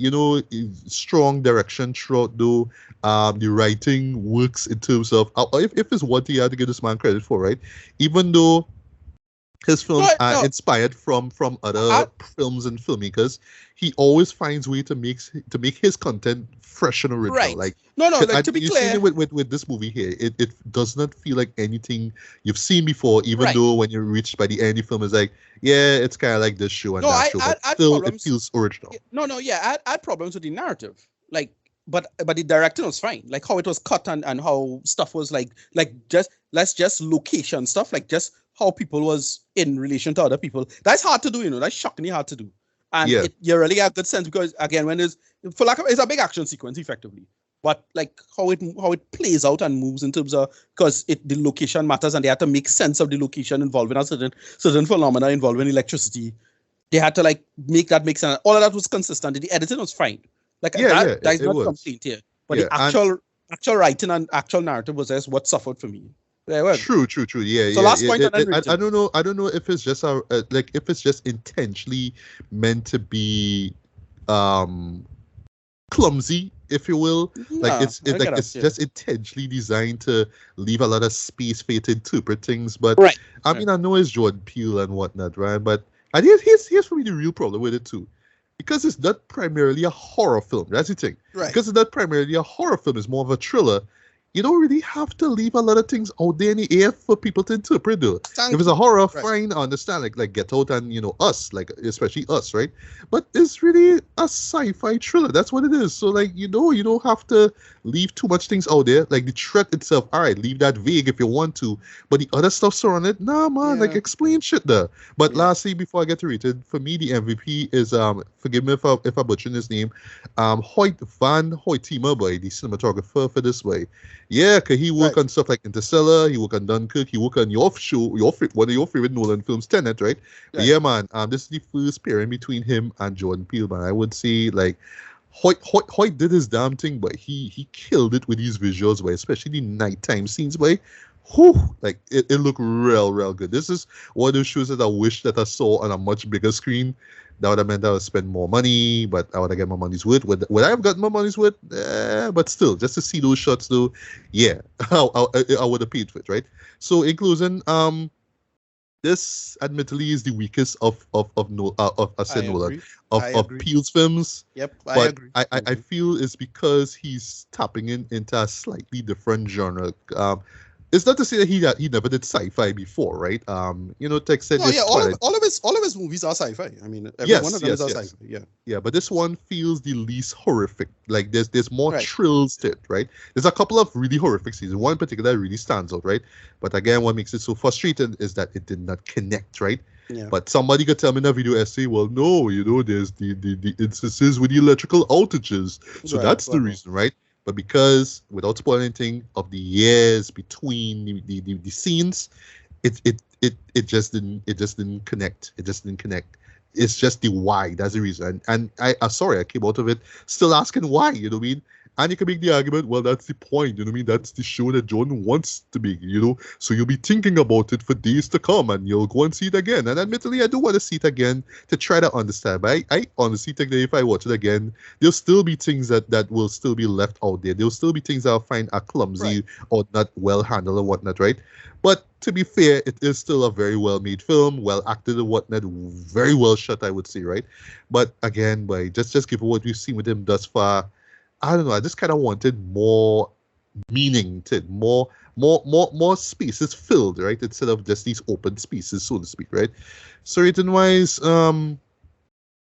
strong direction throughout though. The writing works in terms of if it's what he had to give this man credit for, right? Even though his films are inspired from other films and filmmakers, he always finds way to make his content fresh and original. Right. Like like to be clear, seen it with this movie here. It does not feel like anything you've seen before, even though when you reach by the end, the film is like, yeah, it's kind of like this show and that show, but still it feels original. I had problems with the narrative, like. But the directing was fine, like how it was cut and how stuff was like just location stuff, like just how people was in relation to other people. That's hard to do, that's shockingly hard to do. And you really get a good sense because again, when it's a big action sequence effectively, but like how it plays out and moves in terms of, because the location matters and they had to make sense of the location involving a certain phenomena involving electricity. They had to like make sense. All of that was consistent. The editing was fine. Like that is not complete here, but the actual writing and actual narrative was just what suffered for me. True. Yeah. So last point, I don't know if it's just if it's just intentionally meant to be clumsy, if you will. It's just intentionally designed to leave a lot of space for you to interpret things. But I mean, I know it's Jordan Peele and whatnot, right? But I think here's for me the real problem with it too. Because it's not primarily a horror film. That's the thing. Right. Because it's not primarily a horror film. It's more of a thriller. You don't really have to leave a lot of things out there in the air for people to interpret, though. If it's a horror, fine, I understand. Like Get Out and, Us, like, especially Us, right? But it's really a sci-fi thriller. That's what it is. So, like, you don't have to leave too much things out there. Like, the threat itself, all right, leave that vague if you want to. But the other stuff surrounding it, nah, man, like, explain shit there. But lastly, before I get to rate it, for me, the MVP is, forgive me if I butcher his name, Hoyt Van Hoytema, boy, the cinematographer for this way. Yeah, because he worked on stuff like Interstellar, he worked on Dunkirk, he worked on your show, one of your favorite Nolan films, Tenet, right? But yeah, man, this is the first pairing between him and Jordan Peele, man. I would say, like, Hoyt did his damn thing, but he killed it with these visuals, but especially the nighttime scenes, but like, it looked real good. This is one of those shows that I wish that I saw on a much bigger screen. That would have meant I would spend more money, but I would have got my money's worth. Would I have got my money's worth? But still, just to see those shots, though, yeah, I would have paid for it, right? So, in closing, this admittedly is the weakest of Nolan, of Peele's films. Yep, I agree. I feel it's because he's tapping into a slightly different genre. It's not to say that he never did sci-fi before, right? Tech said all of his movies are sci-fi. I mean, one of them is sci-fi. Yeah, but this one feels the least horrific. Like there's more thrills to it, right? There's a couple of really horrific scenes. One in particular that really stands out, right? But again, what makes it so frustrating is that it did not connect, right? Yeah. But somebody could tell me in a video essay, well, no, there's the instances with the electrical outages, so that's the reason, right? But because, without spoiling anything, of the years between the scenes, it just didn't connect. It just didn't connect. It's just the why. That's the reason. And I came out of it still asking why. You know what I mean? And you can make the argument, well, that's the point. You know what I mean? That's the show that Jordan wants to be. So you'll be thinking about it for days to come, and you'll go and see it again. And admittedly, I do want to see it again to try to understand. But I honestly think that if I watch it again, there'll still be things that will still be left out there. There'll still be things I'll find are clumsy or not well handled and whatnot, right? But to be fair, it is still a very well-made film, well acted and whatnot, very well shot, I would say, right? But again, just given what we've seen with him thus far, I don't know. I just kind of wanted more meaning to it, more spaces filled, right? Instead of just these open spaces, so to speak, right? So rating wise,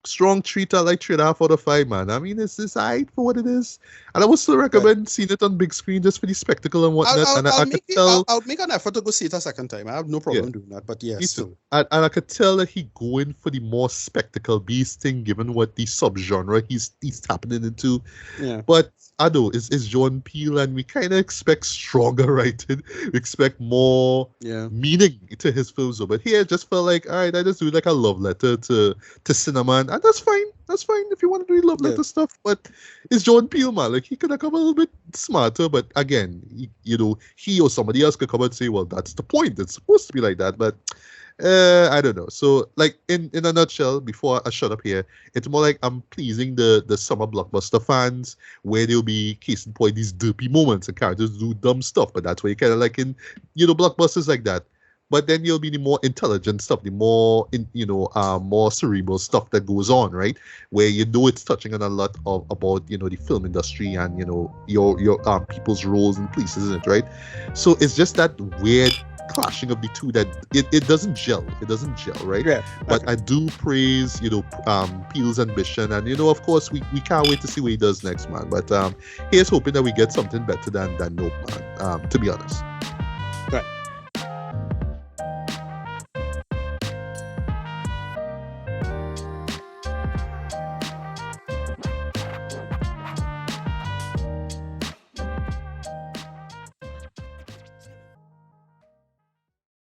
strong 3 to like 3.5 out of 5, man. I mean, it's alright for what it is, and I would still Right. recommend seeing it on big screen just for the spectacle and whatnot. And I could tell, I'll make an effort to go see it a second time. I have no problem doing that. But yes, me still. too. And I could tell that he going for the more spectacle beast thing, given what the subgenre he's tapping into. Yeah. But I know it's Jordan Peele, and we kind of expect stronger writing. We expect more meaning to his films. But here, it just felt like, all right, I just do like a love letter to cinema, and that's fine. That's fine if you want to do love letter stuff. But it's Jordan Peele, man. Like, he could have come a little bit smarter. But again, he or somebody else could come and say, well, that's the point. It's supposed to be like that. But I don't know. So, like, in a nutshell, before I shut up here, it's more like I'm pleasing the summer blockbuster fans, where there'll be, case in point, these derpy moments and characters do dumb stuff. But that's where you kind of like in, blockbusters like that. But then you'll be the more intelligent stuff, the more, more cerebral stuff that goes on, right? Where it's touching on a lot about, the film industry and, your people's roles and places in it, right? So it's just that weird clashing of the two that it doesn't gel. It doesn't gel, right? Yeah. But I do praise, Peele's ambition, and of course we can't wait to see what he does next, man. But here's hoping that we get something better than Nope, man. To be honest.